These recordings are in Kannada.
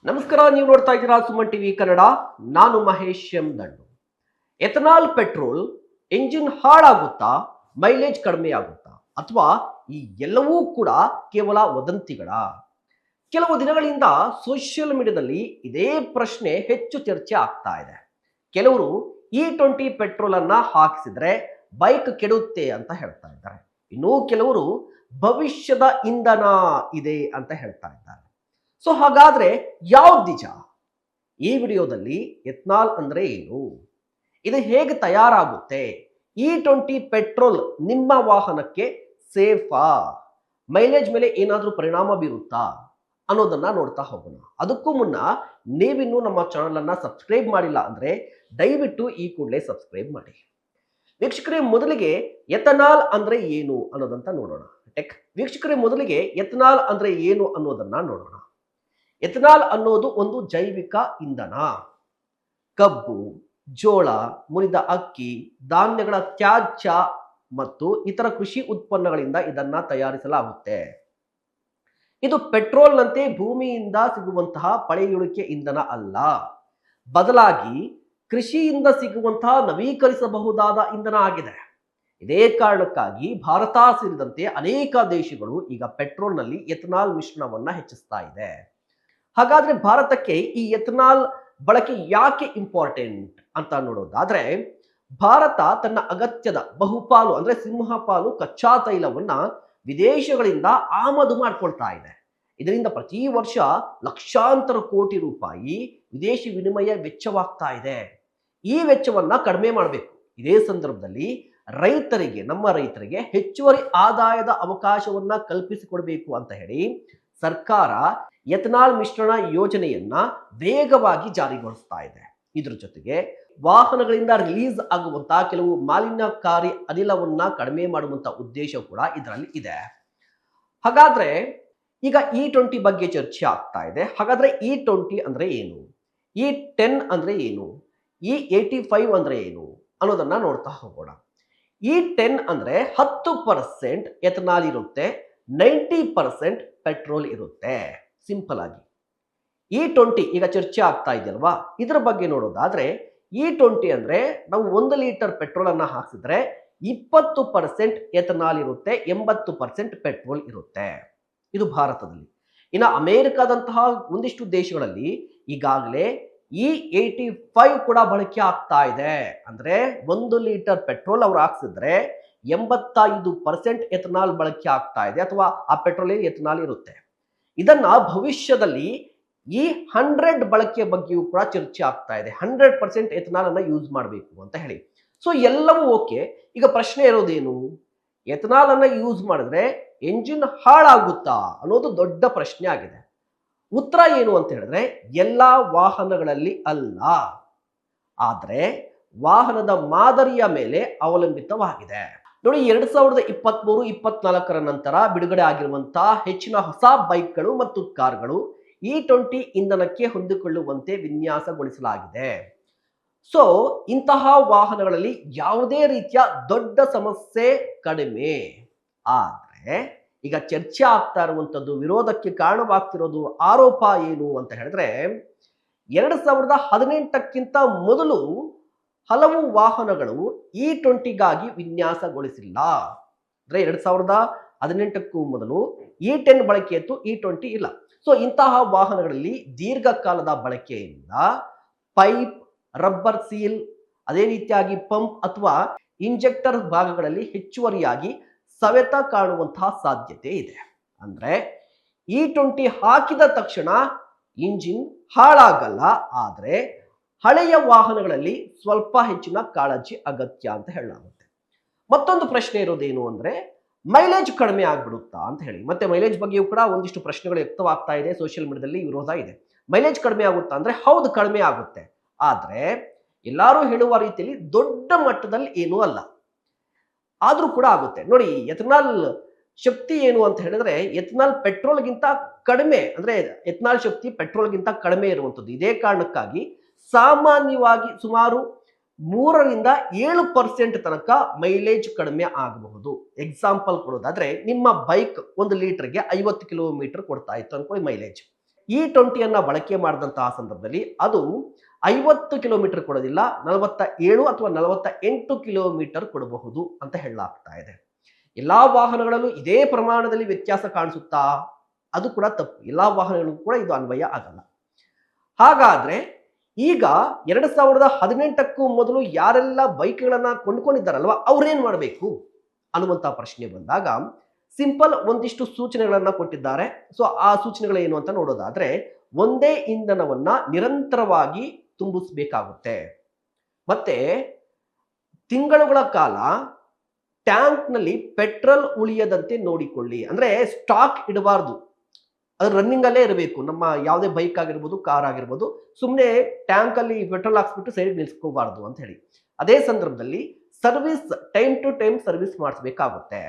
ನಮಸ್ಕಾರ, ನೀವು ನೋಡ್ತಾ ಇದ್ದೀರಾ ಸುಮನ್ ಟಿವಿ ಕನ್ನಡ. ನಾನು ಮಹೇಶ್ ಎಂ ದಂಡು. ಎಥನಾಲ್ ಪೆಟ್ರೋಲ್ ಎಂಜಿನ್ ಹಾಳಾಗುತ್ತಾ, ಮೈಲೇಜ್ ಕಡಿಮೆ ಆಗುತ್ತಾ, ಅಥವಾ ಈ ಎಲ್ಲವೂ ಕೂಡ ಕೇವಲ ವದಂತಿಗಳ? ಕೆಲವು ದಿನಗಳಿಂದ ಸೋಷಿಯಲ್ ಮೀಡಿಯಾದಲ್ಲಿ ಇದೇ ಪ್ರಶ್ನೆ ಹೆಚ್ಚು ಚರ್ಚೆ ಆಗ್ತಾ ಇದೆ. ಕೆಲವರು E20 ಪೆಟ್ರೋಲ್ ಅನ್ನ ಹಾಕಿಸಿದ್ರೆ ಬೈಕ್ ಕೆಡುತ್ತೆ ಅಂತ ಹೇಳ್ತಾ ಇದ್ದಾರೆ. ಇನ್ನು ಕೆಲವರು ಭವಿಷ್ಯದ ಇಂಧನ ಇದೆ ಅಂತ ಹೇಳ್ತಾ ಇದ್ದಾರೆ. ಸೊ ಹಾಗಾದ್ರೆ ಯಾವ್ದು ನಿಜ? ಈ ವಿಡಿಯೋದಲ್ಲಿ ಎಥನಾಲ್ ಅಂದ್ರೆ ಏನು, ಇದು ಹೇಗೆ ತಯಾರಾಗುತ್ತೆ, E20 ಪೆಟ್ರೋಲ್ ನಿಮ್ಮ ವಾಹನಕ್ಕೆ ಸೇಫಾ, ಮೈಲೇಜ್ ಮೇಲೆ ಏನಾದರೂ ಪರಿಣಾಮ ಬೀರುತ್ತಾ ಅನ್ನೋದನ್ನ ನೋಡ್ತಾ ಹೋಗೋಣ. ಅದಕ್ಕೂ ಮುನ್ನ ನೀವಿನ್ನೂ ನಮ್ಮ ಚಾನಲ್ ಅನ್ನ ಸಬ್ಸ್ಕ್ರೈಬ್ ಮಾಡಿಲ್ಲ ಅಂದ್ರೆ ದಯವಿಟ್ಟು ಈ ಕೂಡಲೇ ಸಬ್ಸ್ಕ್ರೈಬ್ ಮಾಡಿ. ವೀಕ್ಷಕರೇ, ಮೊದಲಿಗೆ ಎಥನಾಲ್ ಅಂದ್ರೆ ಏನು ಅನ್ನೋದಂತ ನೋಡೋಣ. ಮೊದಲಿಗೆ ಎಥನಾಲ್ ಅಂದ್ರೆ ಏನು ಅನ್ನೋದನ್ನ ನೋಡೋಣ. ಎಥನಾಲ್ ಅನ್ನೋದು ಒಂದು ಜೈವಿಕ ಇಂಧನ. ಕಬ್ಬು, ಜೋಳ, ಮುರಿದ ಅಕ್ಕಿ, ಧಾನ್ಯಗಳ ತ್ಯಾಜ್ಯ ಮತ್ತು ಇತರ ಕೃಷಿ ಉತ್ಪನ್ನಗಳಿಂದ ಇದನ್ನ ತಯಾರಿಸಲಾಗುತ್ತೆ. ಇದು ಪೆಟ್ರೋಲ್ನಂತೆ ಭೂಮಿಯಿಂದ ಸಿಗುವಂತಹ ಪಳೆಯುಳಿಕೆ ಇಂಧನ ಅಲ್ಲ, ಬದಲಾಗಿ ಕೃಷಿಯಿಂದ ಸಿಗುವಂತಹ ನವೀಕರಿಸಬಹುದಾದ ಇಂಧನ ಆಗಿದೆ. ಇದೇ ಕಾರಣಕ್ಕಾಗಿ ಭಾರತ ಸೇರಿದಂತೆ ಅನೇಕ ದೇಶಗಳು ಈಗ ಪೆಟ್ರೋಲ್ನಲ್ಲಿ ಎಥನಾಲ್ ಮಿಶ್ರಣವನ್ನ ಹೆಚ್ಚಿಸ್ತಾ ಇದೆ. ಹಾಗಾದ್ರೆ ಭಾರತಕ್ಕೆ ಈ ಎಥನಾಲ್ ಬಳಕೆ ಯಾಕೆ ಇಂಪಾರ್ಟೆಂಟ್ ಅಂತ ನೋಡೋದಾದ್ರೆ, ಭಾರತ ತನ್ನ ಅಗತ್ಯದ ಬಹುಪಾಲು ಅಂದ್ರೆ ಸಿಂಹಪಾಲು ಕಚ್ಚಾ ತೈಲವನ್ನ ವಿದೇಶಗಳಿಂದ ಆಮದು ಮಾಡ್ಕೊಳ್ತಾ ಇದೆ. ಇದರಿಂದ ಪ್ರತಿ ವರ್ಷ ಲಕ್ಷಾಂತರ ಕೋಟಿ ರೂಪಾಯಿ ವಿದೇಶಿ ವಿನಿಮಯ ವೆಚ್ಚವಾಗ್ತಾ ಇದೆ. ಈ ವೆಚ್ಚವನ್ನ ಕಡಿಮೆ ಮಾಡಬೇಕು. ಇದೇ ಸಂದರ್ಭದಲ್ಲಿ ನಮ್ಮ ರೈತರಿಗೆ ಹೆಚ್ಚುವರಿ ಆದಾಯದ ಅವಕಾಶವನ್ನ ಕಲ್ಪಿಸಿಕೊಡ್ಬೇಕು ಅಂತ ಹೇಳಿ ಸರ್ಕಾರ ಎಥನಾಲ್ ಮಿಶ್ರಣ ಯೋಜನೆಯನ್ನ ವೇಗವಾಗಿ ಜಾರಿಗೊಳಿಸ್ತಾ ಇದೆ. ಇದ್ರ ಜೊತೆಗೆ ವಾಹನಗಳಿಂದ ರಿಲೀಸ್ ಆಗುವಂತಹ ಕೆಲವು ಮಾಲಿನ್ಯಕಾರಿ ಅನಿಲವನ್ನ ಕಡಿಮೆ ಮಾಡುವಂತ ಉದ್ದೇಶ ಕೂಡ ಇದರಲ್ಲಿ ಇದೆ. ಹಾಗಾದ್ರೆ ಈಗ E20 ಬಗ್ಗೆ ಚರ್ಚೆ ಆಗ್ತಾ ಇದೆ. ಹಾಗಾದ್ರೆ E20 ಅಂದ್ರೆ ಏನು, E10 ಅಂದ್ರೆ ಏನು, E85 ಅಂದ್ರೆ ಏನು ಅನ್ನೋದನ್ನ ನೋಡ್ತಾ ಹೋಗೋಣ. E10 ಅಂದ್ರೆ 10% ಎಥನಾಲ್ ಇರುತ್ತೆ, 90% ಪೆಟ್ರೋಲ್ ಇರುತ್ತೆ. ಸಿಂಪಲ್ ಆಗಿ E20 ಈಗ ಚರ್ಚೆ ಆಗ್ತಾ ಇದೆಯಲ್ವಾ, ಇದರ ಬಗ್ಗೆ ನೋಡೋದಾದ್ರೆ E20 ಅಂದ್ರೆ ನಾವು 1 ಲೀಟರ್ ಪೆಟ್ರೋಲ್ ಅನ್ನ ಹಾಕಿಸಿದ್ರೆ 20% ಎಥನಾಲ್ ಇರುತ್ತೆ, 80% ಪೆಟ್ರೋಲ್ ಇರುತ್ತೆ. ಇದು ಭಾರತದಲ್ಲಿ. ಇನ್ನು ಅಮೆರಿಕಾದಂತಹ ಒಂದಿಷ್ಟು ದೇಶಗಳಲ್ಲಿ ಈಗಾಗಲೇ E85 ಕೂಡ ಬಳಕೆ ಆಗ್ತಾ ಇದೆ. ಅಂದ್ರೆ 1 ಲೀಟರ್ ಪೆಟ್ರೋಲ್ ಅವ್ರು ಹಾಕ್ಸಿದ್ರೆ 85% ಎಥನಾಲ್ ಬಳಕೆ ಆಗ್ತಾ ಇದೆ, ಅಥವಾ ಆ ಪೆಟ್ರೋಲ್ ಎಥನಾಲ್ ಇರುತ್ತೆ. ಇದನ್ನ ಭವಿಷ್ಯದಲ್ಲಿ E100 ಬಳಕೆ ಬಗ್ಗೆಯೂ ಕೂಡ ಚರ್ಚೆ ಆಗ್ತಾ ಇದೆ. 100% ಎಥನಾಲ್ ಅನ್ನ ಯೂಸ್ ಮಾಡಬೇಕು ಅಂತ ಹೇಳಿ. ಸೊ ಎಲ್ಲವೂ ಓಕೆ. ಈಗ ಪ್ರಶ್ನೆ ಇರೋದೇನು, ಎಥನಾಲ್ ಅನ್ನ ಯೂಸ್ ಮಾಡಿದ್ರೆ ಎಂಜಿನ್ ಹಾಳಾಗುತ್ತಾ ಅನ್ನೋದು ದೊಡ್ಡ ಪ್ರಶ್ನೆ ಆಗಿದೆ. ಉತ್ತರ ಏನು ಅಂತ ಹೇಳಿದ್ರೆ, ಎಲ್ಲಾ ವಾಹನಗಳಲ್ಲಿ ಅಲ್ಲ, ಆದ್ರೆ ವಾಹನದ ಮಾದರಿಯ ಮೇಲೆ ಅವಲಂಬಿತವಾಗಿದೆ. ನೋಡಿ, 2023-24 ನಂತರ ಬಿಡುಗಡೆ ಆಗಿರುವಂತಹ ಹೆಚ್ಚಿನ ಹೊಸ ಬೈಕ್ಗಳು ಮತ್ತು ಕಾರ್ಗಳು E20 ಇಂಧನಕ್ಕೆ ಹೊಂದಿಕೊಳ್ಳುವಂತೆ ವಿನ್ಯಾಸಗೊಳಿಸಲಾಗಿದೆ. ಸೊ ಇಂತಹ ವಾಹನಗಳಲ್ಲಿ ಯಾವುದೇ ರೀತಿಯ ದೊಡ್ಡ ಸಮಸ್ಯೆ ಕಡಿಮೆ. ಆದ್ರೆ ಈಗ ಚರ್ಚೆ ಆಗ್ತಾ ಇರುವಂತದ್ದು, ವಿರೋಧಕ್ಕೆ ಕಾರಣವಾಗ್ತಿರೋದು ಆರೋಪ ಏನು ಅಂತ ಹೇಳಿದ್ರೆ, 2018ಕ್ಕಿಂತ ಮೊದಲು ಹಲವು ವಾಹನಗಳು E20ಗಾಗಿ ವಿನ್ಯಾಸಗೊಳಿಸಿಲ್ಲ. ಅಂದ್ರೆ 2018ಕ್ಕೂ ಮೊದಲು E10 ಬಳಕೆ ಇತ್ತು, E20 ಇಲ್ಲ. ಸೊ ಇಂತಹ ವಾಹನಗಳಲ್ಲಿ ದೀರ್ಘಕಾಲದ ಬಳಕೆಯಿಂದ ಪೈಪ್, ರಬ್ಬರ್ ಸೀಲ್, ಅದೇ ರೀತಿಯಾಗಿ ಪಂಪ್ ಅಥವಾ ಇಂಜೆಕ್ಟರ್ ಭಾಗಗಳಲ್ಲಿ ಹೆಚ್ಚುವರಿಯಾಗಿ ಸವೆತ ಕಾಣುವಂತಹ ಸಾಧ್ಯತೆ ಇದೆ. ಅಂದ್ರೆ E20 ಹಾಕಿದ ತಕ್ಷಣ ಇಂಜಿನ್ ಹಾಳಾಗಲ್ಲ, ಆದ್ರೆ ಹಳೆಯ ವಾಹನಗಳಲ್ಲಿ ಸ್ವಲ್ಪ ಹೆಚ್ಚಿನ ಕಾಳಜಿ ಅಗತ್ಯ ಅಂತ ಹೇಳಲಾಗುತ್ತೆ. ಮತ್ತೊಂದು ಪ್ರಶ್ನೆ ಇರೋದೇನು ಅಂದ್ರೆ, ಮೈಲೇಜ್ ಕಡಿಮೆ ಆಗ್ಬಿಡುತ್ತಾ ಅಂತ ಹೇಳಿ. ಮತ್ತೆ ಮೈಲೇಜ್ ಬಗ್ಗೆಯೂ ಕೂಡ ಒಂದಿಷ್ಟು ಪ್ರಶ್ನೆಗಳು ವ್ಯಕ್ತವಾಗ್ತಾ ಇದೆ. ಸೋಷಿಯಲ್ ಮೀಡಿಯಾದಲ್ಲಿ ವಿರೋಧ ಇದೆ. ಮೈಲೇಜ್ ಕಡಿಮೆ ಆಗುತ್ತಾ ಅಂದ್ರೆ ಹೌದು, ಕಡಿಮೆ ಆಗುತ್ತೆ. ಆದ್ರೆ ಎಲ್ಲರೂ ಹೇಳುವ ರೀತಿಯಲ್ಲಿ ದೊಡ್ಡ ಮಟ್ಟದಲ್ಲಿ ಏನೂ ಅಲ್ಲ, ಆದ್ರೂ ಕೂಡ ಆಗುತ್ತೆ. ನೋಡಿ, ಎಥನಾಲ್ ಶಕ್ತಿ ಏನು ಅಂತ ಹೇಳಿದ್ರೆ, ಎಥನಾಲ್ ಪೆಟ್ರೋಲ್ಗಿಂತ ಕಡಿಮೆ, ಅಂದ್ರೆ ಎಥನಾಲ್ ಶಕ್ತಿ ಪೆಟ್ರೋಲ್ಗಿಂತ ಕಡಿಮೆ ಇರುವಂಥದ್ದು. ಇದೇ ಕಾರಣಕ್ಕಾಗಿ ಸಾಮಾನ್ಯವಾಗಿ ಸುಮಾರು 3-7% ತನಕ ಮೈಲೇಜ್ ಕಡಿಮೆ ಆಗಬಹುದು. ಎಕ್ಸಾಂಪಲ್ ಕೊಡೋದಾದ್ರೆ, ನಿಮ್ಮ ಬೈಕ್ 1 ಲೀಟರ್ಗೆ 50 ಕಿಲೋಮೀಟರ್ ಕೊಡ್ತಾ ಇತ್ತು ಅನ್ಕೊಳ್ಳಿ ಮೈಲೇಜ್. E20 ಬಳಕೆ ಮಾಡಿದಂತಹ ಸಂದರ್ಭದಲ್ಲಿ ಅದು 50 ಕಿಲೋಮೀಟರ್ ಕೊಡೋದಿಲ್ಲ, 47 ಅಥವಾ 48 ಕಿಲೋಮೀಟರ್ ಕೊಡಬಹುದು ಅಂತ ಹೇಳಲಾಗ್ತಾ ಇದೆ. ಎಲ್ಲಾ ವಾಹನಗಳಲ್ಲೂ ಇದೇ ಪ್ರಮಾಣದಲ್ಲಿ ವ್ಯತ್ಯಾಸ ಕಾಣಿಸುತ್ತಾ? ಅದು ಕೂಡ ತಪ್ಪು. ಎಲ್ಲಾ ವಾಹನಗಳಿಗೂ ಕೂಡ ಇದು ಅನ್ವಯ ಆಗಲ್ಲ. ಹಾಗಾದ್ರೆ ಈಗ 2018ಕ್ಕೂ ಮೊದಲು ಯಾರೆಲ್ಲ ಬೈಕ್ಗಳನ್ನ ಕೊಂಡ್ಕೊಂಡಿದ್ದಾರಲ್ವಾ ಅವ್ರೇನ್ ಮಾಡಬೇಕು ಅನ್ನುವಂತ ಪ್ರಶ್ನೆ ಬಂದಾಗ ಸಿಂಪಲ್ ಒಂದಿಷ್ಟು ಸೂಚನೆಗಳನ್ನ ಕೊಟ್ಟಿದ್ದಾರೆ. ಸೊ ಆ ಸೂಚನೆಗಳು ಏನು ಅಂತ ನೋಡೋದಾದ್ರೆ, ಒಂದೇ ಇಂಧನವನ್ನ ನಿರಂತರವಾಗಿ ತುಂಬಿಸಬೇಕಾಗುತ್ತೆ. ಮತ್ತೆ ತಿಂಗಳುಗಳ ಕಾಲ ಟ್ಯಾಂಕ್ ನಲ್ಲಿ ಪೆಟ್ರೋಲ್ ಉಳಿಯದಂತೆ ನೋಡಿಕೊಳ್ಳಿ. ಅಂದ್ರೆ ಸ್ಟಾಕ್ ಇಡಬಾರ್ದು, ಅದು ರನ್ನಿಂಗ್ ಅಲ್ಲೇ ಇರಬೇಕು. ನಮ್ಮ ಯಾವುದೇ ಬೈಕ್ ಆಗಿರ್ಬೋದು, ಕಾರ್ ಆಗಿರ್ಬೋದು, ಸುಮ್ಮನೆ ಟ್ಯಾಂಕ್ ಅಲ್ಲಿ ಪೆಟ್ರೋಲ್ ಹಾಕ್ಸ್ಬಿಟ್ಟು ಸೈಡ್ ನಿಲ್ಸ್ಕೋಬಾರ್ದು ಅಂತ ಹೇಳಿ. ಅದೇ ಸಂದರ್ಭದಲ್ಲಿ service time to time service ಮಾಡಿಸಬೇಕಾಗುತ್ತೆ.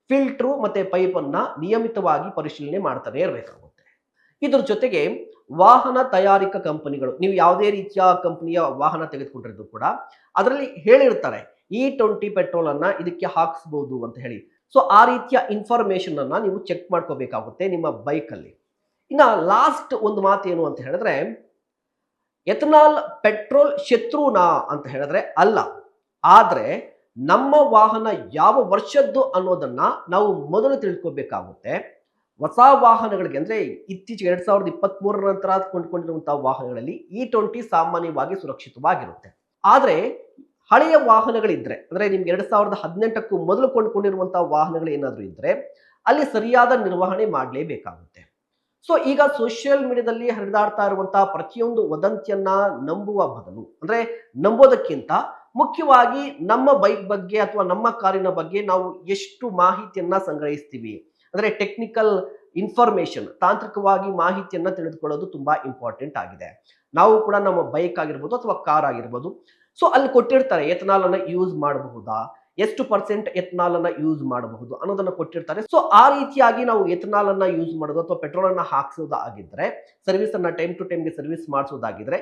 ಫಿಲ್ಟ್ರು ಮತ್ತೆ ಪೈಪ್ ಅನ್ನ ನಿಯಮಿತವಾಗಿ ಪರಿಶೀಲನೆ ಮಾಡ್ತಾನೆ ಇರಬೇಕಾಗುತ್ತೆ. ಇದ್ರ ಜೊತೆಗೆ ವಾಹನ ತಯಾರಿಕಾ ಕಂಪನಿಗಳು, ನೀವು ಯಾವುದೇ ರೀತಿಯ ಕಂಪನಿಯ ವಾಹನ ತೆಗೆದುಕೊಂಡಿರೋದು ಕೂಡ ಅದರಲ್ಲಿ ಹೇಳಿರ್ತಾರೆ E20 ಪೆಟ್ರೋಲ್ ಅನ್ನ ಇದಕ್ಕೆ ಹಾಕಿಸಬಹುದು ಅಂತ ಹೇಳಿ. ಸೊ ಆ ರೀತಿಯ ಇನ್ಫಾರ್ಮೇಶನ್ ಅನ್ನ ನೀವು ಚೆಕ್ ಮಾಡ್ಕೋಬೇಕಾಗುತ್ತೆ ನಿಮ್ಮ ಬೈಕ್ ಅಲ್ಲಿ. ಇನ್ನ ಲಾಸ್ಟ್ ಒಂದು ಮಾತು ಏನು ಅಂತ ಹೇಳಿದ್ರೆ, ಎಥನಾಲ್ ಪೆಟ್ರೋಲ್ ಶತ್ರುನಾ ಅಂತ ಹೇಳಿದ್ರೆ ಅಲ್ಲ. ಆದ್ರೆ ನಮ್ಮ ವಾಹನ ಯಾವ ವರ್ಷದ್ದು ಅನ್ನೋದನ್ನ ನಾವು ಮೊದಲು ತಿಳ್ಕೋಬೇಕಾಗುತ್ತೆ. ಹೊಸ ವಾಹನಗಳಿಗೆ ಅಂದ್ರೆ ಇತ್ತೀಚೆಗೆ 2023 ನಂತರ ಕೊಂಡ್ಕೊಂಡಿರುವಂತಹ ವಾಹನಗಳಲ್ಲಿ E20 ಸಾಮಾನ್ಯವಾಗಿ ಸುರಕ್ಷಿತವಾಗಿರುತ್ತೆ. ಆದ್ರೆ ಹಳೆಯ ವಾಹನಗಳಿದ್ರೆ, ಅಂದ್ರೆ ನಿಮ್ಗೆ 2018ಕ್ಕೂ ಮೊದಲು ಕೊಂಡ್ಕೊಂಡಿರುವಂತಹ ವಾಹನಗಳು ಏನಾದ್ರು ಇದ್ರೆ ಅಲ್ಲಿ ಸರಿಯಾದ ನಿರ್ವಹಣೆ ಮಾಡಲೇಬೇಕಾಗುತ್ತೆ. ಸೊ ಈಗ ಸೋಷಿಯಲ್ ಮೀಡಿಯಾದಲ್ಲಿ ಹರಿದಾಡ್ತಾ ಇರುವಂತಹ ಪ್ರತಿಯೊಂದು ವದಂತಿಯನ್ನ ನಂಬುವ ಬದಲು, ಅಂದ್ರೆ ನಂಬೋದಕ್ಕಿಂತ ಮುಖ್ಯವಾಗಿ ನಮ್ಮ ಬೈಕ್ ಬಗ್ಗೆ ಅಥವಾ ನಮ್ಮ ಕಾರಿನ ಬಗ್ಗೆ ನಾವು ಎಷ್ಟು ಮಾಹಿತಿಯನ್ನ ಸಂಗ್ರಹಿಸ್ತೀವಿ, ಅಂದ್ರೆ ಟೆಕ್ನಿಕಲ್ ಇನ್ಫಾರ್ಮೇಶನ್, ತಾಂತ್ರಿಕವಾಗಿ ಮಾಹಿತಿಯನ್ನ ತಿಳಿದುಕೊಳ್ಳೋದು ತುಂಬಾ ಇಂಪಾರ್ಟೆಂಟ್ ಆಗಿದೆ. ನಾವು ಕೂಡ ನಮ್ಮ ಬೈಕ್ ಆಗಿರ್ಬೋದು ಅಥವಾ ಕಾರ್ ಆಗಿರ್ಬೋದು, ಸೊ ಅಲ್ಲಿ ಕೊಟ್ಟಿರ್ತಾರೆ ಎಥನಾಲ್ ಅನ್ನ ಯೂಸ್ ಮಾಡಬಹುದಾ, ಎಷ್ಟು ಪರ್ಸೆಂಟ್ ಎಥನಾಲ್ ಅನ್ನ ಯೂಸ್ ಮಾಡಬಹುದು ಅನ್ನೋದನ್ನ ಕೊಟ್ಟಿರ್ತಾರೆ. ಸೊ ಆ ರೀತಿಯಾಗಿ ನಾವು ಎಥನಾಲ್ ಅನ್ನ ಯೂಸ್ ಮಾಡೋದು ಅಥವಾ ಪೆಟ್ರೋಲ್ ಅನ್ನ ಹಾಕ್ಸೋದಾಗಿದ್ರೆ, ಸರ್ವಿಸ್ ಅನ್ನ ಟೈಮ್ ಟು ಟೈಮ್ಗೆ ಸರ್ವಿಸ್ ಮಾಡಿಸೋದಾಗಿದ್ರೆ,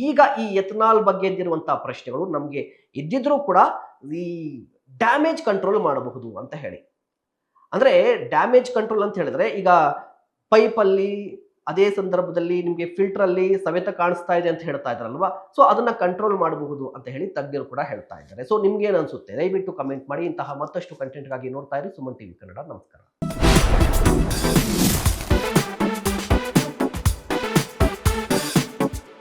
ಈಗ ಈ ಎಥನಾಲ್ ಬಗ್ಗೆ ಇದ್ದಿರುವಂತಹ ಪ್ರಶ್ನೆಗಳು ನಮಗೆ ಇದ್ದಿದ್ರೂ ಕೂಡ ಈ ಡ್ಯಾಮೇಜ್ ಕಂಟ್ರೋಲ್ ಮಾಡಬಹುದು ಅಂತ ಹೇಳಿ. ಅಂದ್ರೆ ಡ್ಯಾಮೇಜ್ ಕಂಟ್ರೋಲ್ ಅಂತ ಹೇಳಿದ್ರೆ, ಈಗ ಪೈಪ್ ಅಲ್ಲಿ ಅದೇ ಸಂದರ್ಭದಲ್ಲಿ ನಿಮಗೆ ಫಿಲ್ಟರ್ ಅಲ್ಲಿ ಸವೆತ ಕಾಣಿಸ್ತಾ ಇದೆ ಅಂತ ಹೇಳ್ತಾ ಇದ್ರಲ್ವಾ, ಸೊ ಅದನ್ನ ಕಂಟ್ರೋಲ್ ಮಾಡಬಹುದು ಅಂತ ಹೇಳಿ ತಜ್ಞರು ಕೂಡ ಹೇಳ್ತಾ ಇದ್ದಾರೆ. ಸೊ ನಿಮ್ಗೆ ಏನ್ ಅನ್ಸುತ್ತೆ ದಯವಿಟ್ಟು ಕಮೆಂಟ್ ಮಾಡಿ. ಇಂತಹ ಮತ್ತಷ್ಟು ಕಂಟೆಂಟ್ಗಾಗಿ ನೋಡ್ತಾ ಇರಿ ಸುಮನ್ ಟಿವಿ ಕನ್ನಡ. ನಮಸ್ಕಾರ.